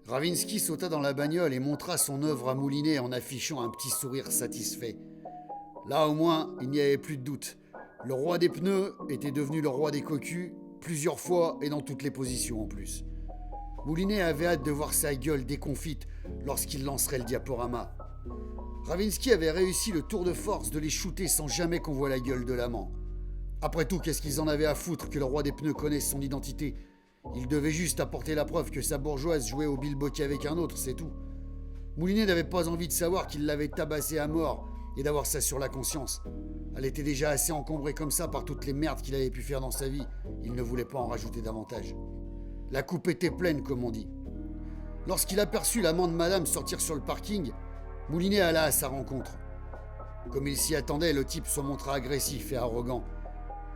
Ravinsky sauta dans la bagnole et montra son œuvre à Moulinet en affichant un petit sourire satisfait. Là au moins, il n'y avait plus de doute. Le roi des pneus était devenu le roi des cocus, plusieurs fois et dans toutes les positions en plus. Moulinet avait hâte de voir sa gueule déconfite lorsqu'il lancerait le diaporama. Ravinsky avait réussi le tour de force de les shooter sans jamais qu'on voie la gueule de l'amant. Après tout, qu'est-ce qu'ils en avaient à foutre que le roi des pneus connaisse son identité ? Il devait juste apporter la preuve que sa bourgeoise jouait au bilboquet avec un autre, c'est tout. Moulinet n'avait pas envie de savoir qu'il l'avait tabassé à mort et d'avoir ça sur la conscience. Elle était déjà assez encombrée comme ça par toutes les merdes qu'il avait pu faire dans sa vie. Il ne voulait pas en rajouter davantage. La coupe était pleine, comme on dit. Lorsqu'il aperçut l'amant de madame sortir sur le parking, Moulinet alla à sa rencontre. Comme il s'y attendait, le type se montra agressif et arrogant,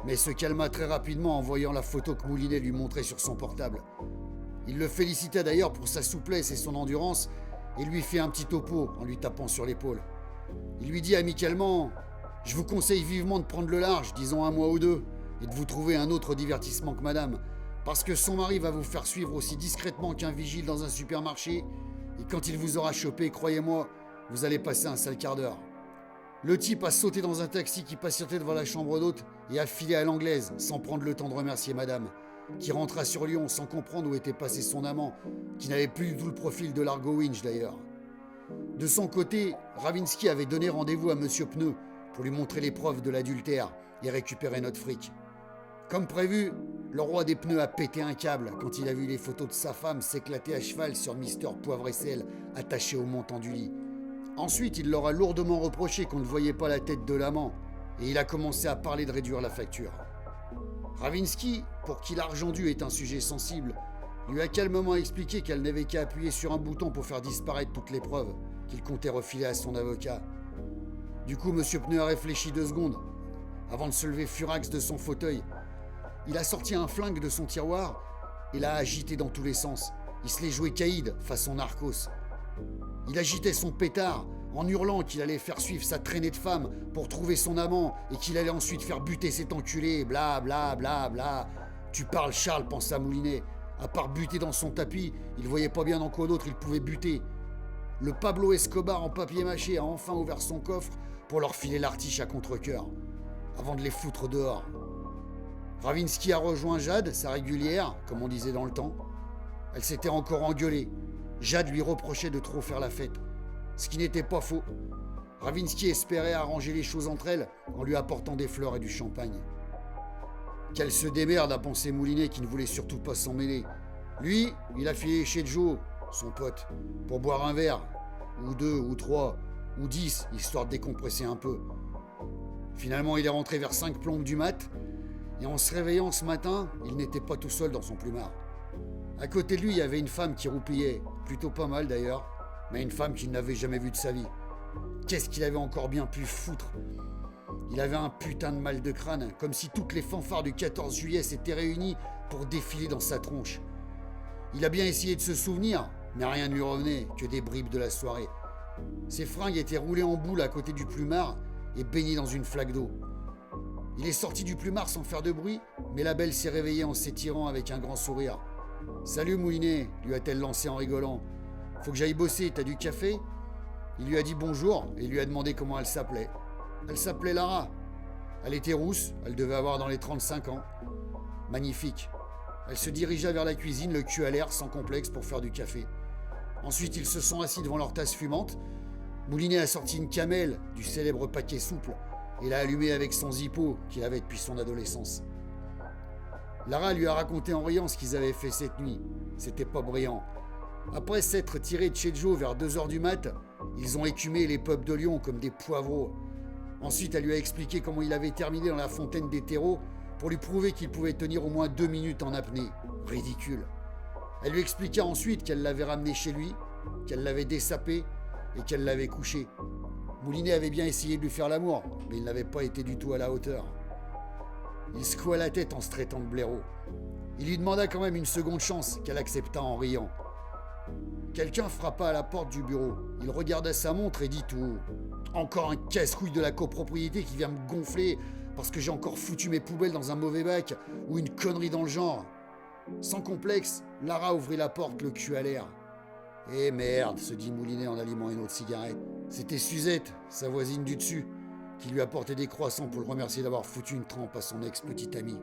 mais se calma très rapidement en voyant la photo que Moulinet lui montrait sur son portable. Il le félicita d'ailleurs pour sa souplesse et son endurance et lui fit un petit topo en lui tapant sur l'épaule. Il lui dit amicalement « Je vous conseille vivement de prendre le large, disons un mois ou deux, et de vous trouver un autre divertissement que madame, parce que son mari va vous faire suivre aussi discrètement qu'un vigile dans un supermarché, et quand il vous aura chopé, croyez-moi, vous allez passer un sale quart d'heure. » Le type a sauté dans un taxi qui patientait devant la chambre d'hôte et a filé à l'anglaise sans prendre le temps de remercier madame, qui rentra sur Lyon sans comprendre où était passé son amant, qui n'avait plus du tout le profil de Largo Winch d'ailleurs. De son côté, Ravinsky avait donné rendez-vous à Monsieur Pneu pour lui montrer les preuves de l'adultère et récupérer notre fric. Comme prévu, le roi des pneus a pété un câble quand il a vu les photos de sa femme s'éclater à cheval sur Mister Poivre et Sel attaché au montant du lit. Ensuite, il leur a lourdement reproché qu'on ne voyait pas la tête de l'amant et il a commencé à parler de réduire la facture. Ravinsky, pour qui l'argent dû est un sujet sensible, lui a calmement expliqué qu'elle n'avait qu'à appuyer sur un bouton pour faire disparaître toutes les preuves qu'il comptait refiler à son avocat. Du coup, Monsieur Pneu a réfléchi 2 secondes avant de se lever furax de son fauteuil. Il a sorti un flingue de son tiroir et l'a agité dans tous les sens. Il se l'est joué caïd façon narcos. Il agitait son pétard en hurlant qu'il allait faire suivre sa traînée de femmes pour trouver son amant et qu'il allait ensuite faire buter cet enculé, bla bla bla bla. Tu parles Charles, pensa Moulinet. À part buter dans son tapis, il voyait pas bien dans quoi d'autre il pouvait buter. Le Pablo Escobar en papier mâché a enfin ouvert son coffre pour leur filer l'artiche à contre-cœur, avant de les foutre dehors. Ravinsky a rejoint Jade, sa régulière, comme on disait dans le temps. Elle s'était encore engueulée. Jade lui reprochait de trop faire la fête, ce qui n'était pas faux. Ravinsky espérait arranger les choses entre elles en lui apportant des fleurs et du champagne. Qu'elle se démerde, a pensé Moulinet qui ne voulait surtout pas s'en mêler. Lui, il a filé chez Joe, son pote, pour boire un verre, ou 2, ou 3, ou 10, histoire de décompresser un peu. Finalement, il est rentré vers 5 plombes du mat, et en se réveillant ce matin, il n'était pas tout seul dans son plumard. À côté de lui, il y avait une femme qui roupillait, plutôt pas mal d'ailleurs, mais une femme qu'il n'avait jamais vue de sa vie. Qu'est-ce qu'il avait encore bien pu foutre ? Il avait un putain de mal de crâne, comme si toutes les fanfares du 14 juillet s'étaient réunies pour défiler dans sa tronche. Il a bien essayé de se souvenir, mais rien ne lui revenait que des bribes de la soirée. Ses fringues étaient roulées en boule à côté du plumard et baignées dans une flaque d'eau. Il est sorti du plumard sans faire de bruit, mais la belle s'est réveillée en s'étirant avec un grand sourire. « Salut Moulinet », lui a-t-elle lancé en rigolant. « Faut que j'aille bosser, t'as du café ?» Il lui a dit bonjour et lui a demandé comment elle s'appelait. Elle s'appelait Lara. Elle était rousse, elle devait avoir dans les 35 ans. Magnifique. Elle se dirigea vers la cuisine, le cul à l'air, sans complexe, pour faire du café. Ensuite, ils se sont assis devant leur tasse fumante. Moulinet a sorti une camel, du célèbre paquet souple, et l'a allumé avec son zippo qu'il avait depuis son adolescence. Lara lui a raconté en riant ce qu'ils avaient fait cette nuit. C'était pas brillant. Après s'être tirés de chez Joe vers 2h du mat', ils ont écumé les pubs de Lyon comme des poivreaux. Ensuite, elle lui a expliqué comment il avait terminé dans la fontaine des terreaux pour lui prouver qu'il pouvait tenir au moins 2 minutes en apnée. Ridicule. Elle lui expliqua ensuite qu'elle l'avait ramené chez lui, qu'elle l'avait dessapé et qu'elle l'avait couché. Moulinet avait bien essayé de lui faire l'amour, mais il n'avait pas été du tout à la hauteur. Il secoua la tête en se traitant de blaireau. Il lui demanda quand même une seconde chance, qu'elle accepta en riant. Quelqu'un frappa à la porte du bureau. Il regarda sa montre et dit tout haut : « Encore un casse-couille de la copropriété qui vient me gonfler parce que j'ai encore foutu mes poubelles dans un mauvais bac ou une connerie dans le genre. » Sans complexe, Lara ouvrit la porte, le cul à l'air. Eh merde, se dit Moulinet en allumant une autre cigarette. C'était Suzette, sa voisine du dessus, qui lui apportait des croissants pour le remercier d'avoir foutu une trempe à son ex-petite amie.